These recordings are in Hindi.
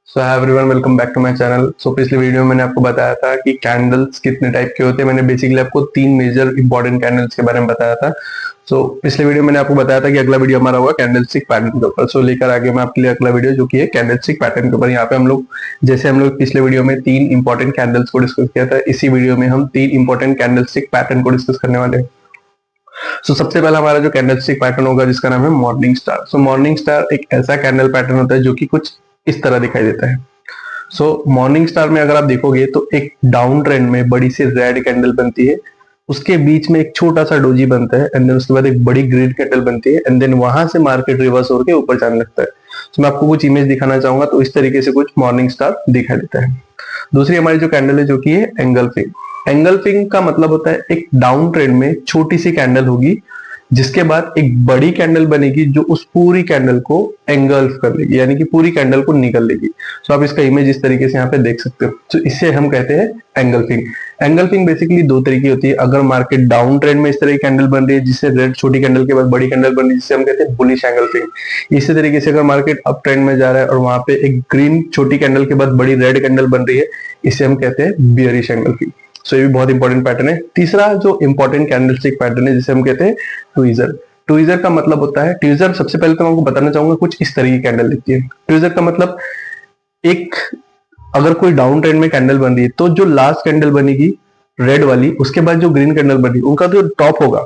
So hi everyone, welcome back to my channel. पिछले वीडियो में मैंने आपको बताया था कि कैंडल्स कितने टाइप के होते हैं। मैंने बेसिकली आपको तीन मेजर इंपॉर्टेंट कैंडल्स के बारे में बताया था। पिछले वीडियो में मैंने आपको बताया था कि अगला वीडियो हमारा होगा कैंडलस्टिक पैटर्न के ऊपर। लेकर आगे मैं आपके लिए अगला वीडियो जो कि है कैंडलस्टिक पैटर्न के ऊपर। यहाँ पे हम लोग पिछले वीडियो में तीन इंपॉर्टेंट कैंडल्स को डिस्कस किया था, इसी वीडियो में हम तीन इंपॉर्टेंट कैंडलस्टिक पैटर्न को डिस्कस करने वाले हैं। सबसे पहला हमारा जो कैंडलस्टिक पैटर्न होगा जिसका नाम है मॉर्निंग स्टार। मॉर्निंग स्टार एक ऐसा कैंडल पैटर्न होता है जो कि कुछ इस तरह दिखाई देता है। मॉर्निंग स्टार में अगर आप देखोगे तो एक डाउन ट्रेंड में बड़ी सी रेड कैंडल बनती है, उसके बीच में एक छोटा सा डोजी बनता है, एंड देन उसके बाद एक बड़ी ग्रीन कैंडल बनती है, एंड देन वहां से मार्केट रिवर्स होकर ऊपर जाने लगता है। मैं आपको कुछ इमेज दिखाना चाहूंगा। तो इस तरीके से कुछ मॉर्निंग स्टार दिखाई देता है। दूसरी हमारी जो कैंडल है जो कि है एंगल्फिंग। एंगल्फिंग का मतलब होता है एक डाउन ट्रेंड में छोटी सी कैंडल होगी, जिसके बाद एक बड़ी कैंडल बनेगी जो उस पूरी कैंडल को एंगल्फ कर लेगी, यानी कि पूरी कैंडल को निकल लेगी। आप इसका इमेज इस तरीके से यहाँ पे देख सकते हो। इसे हम कहते हैं एंगल्फिंग। एंगल्फिंग बेसिकली दो तरीके होती है। अगर मार्केट डाउन ट्रेंड में इस तरह की कैंडल बन रही है जिससे रेड छोटी कैंडल के बाद बड़ी कैंडल बन रही है, जिसे हम कहते हैं बुलिश एंगल्फिंग। इसी तरीके से अगर मार्केट अप ट्रेंड में जा रहा है और वहां पे एक ग्रीन छोटी कैंडल के बाद बड़ी रेड कैंडल बन रही है, इसे हम कहते हैं बियरिश एंगल्फिंग। ये भी बहुत इंपॉर्टेंट पैटर्न है। तीसरा जो इंपॉर्टेंट कैंडलस्टिक पैटर्न है जिसे हम कहते हैं ट्वीजर। ट्वीजर का मतलब होता है, ट्वीजर सबसे पहले तो मैं आपको बताना चाहूंगा कुछ इस तरह की कैंडल दिखती है। ट्वीजर का मतलब एक अगर कोई डाउन ट्रेंड में कैंडल बन रही है तो जो लास्ट कैंडल बनेगी रेड वाली, उसके बाद जो ग्रीन कैंडल बनी उनका जो टॉप होगा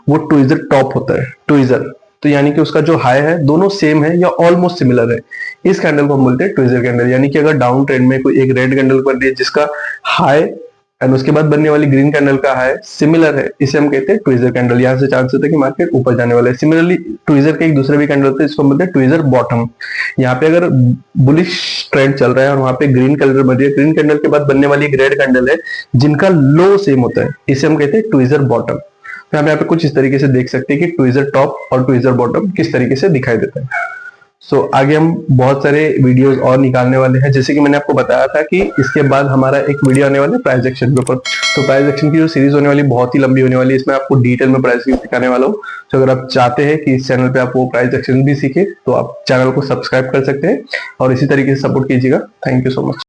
वो ट्वीजर टॉप होता है। ट्वीजर तो यानी कि उसका जो हाई है दोनों सेम है या ऑलमोस्ट सिमिलर है, इस कैंडल को हम बोलते हैं ट्वीजर कैंडल। यानी कि अगर डाउन ट्रेंड में कोई एक रेड कैंडल बन रही है जिसका हाई एंड उसके बाद बनने वाली ग्रीन कैंडल का हाई सिमिलर है, इसे हम कहते हैं ट्वीजर कैंडल। यहाँ से चांस होता है कि मार्केट ऊपर जाने वाला है। सिमिलरली ट्वीजर के एक दूसरे भी कैंडल होते हैं जिसको हम बोलते हैं ट्वीजर बॉटम। यहाँ पे अगर बुलिश ट्रेंड चल रहा है और वहां पे ग्रीन कैंडल बन रही है, ग्रीन कैंडल के बाद बनने वाली एक रेड कैंडल है जिनका लो सेम होता है, इसे हम कहते हैं ट्वीजर बॉटम। तो यहाँ पे कुछ इस तरीके से देख सकते हैं कि ट्वीजर टॉप और ट्वीजर बॉटम किस तरीके से दिखाई देता है। आगे हम बहुत सारे वीडियोस और निकालने वाले हैं। जैसे कि मैंने आपको बताया था कि इसके बाद हमारा एक वीडियो आने वाला है प्राइस एक्शन के ऊपर। प्राइस एक्शन की जो सीरीज होने वाली बहुत ही लंबी होने वाली है, इसमें आपको डिटेल में प्राइस एक्शन सिखाने वाला हूँ। अगर आप चाहते हैं कि इस चैनल पे आप वो प्राइस एक्शन भी सीखे तो आप चैनल को सब्सक्राइब कर सकते हैं और इसी तरीके से सपोर्ट कीजिएगा। Thank you so much.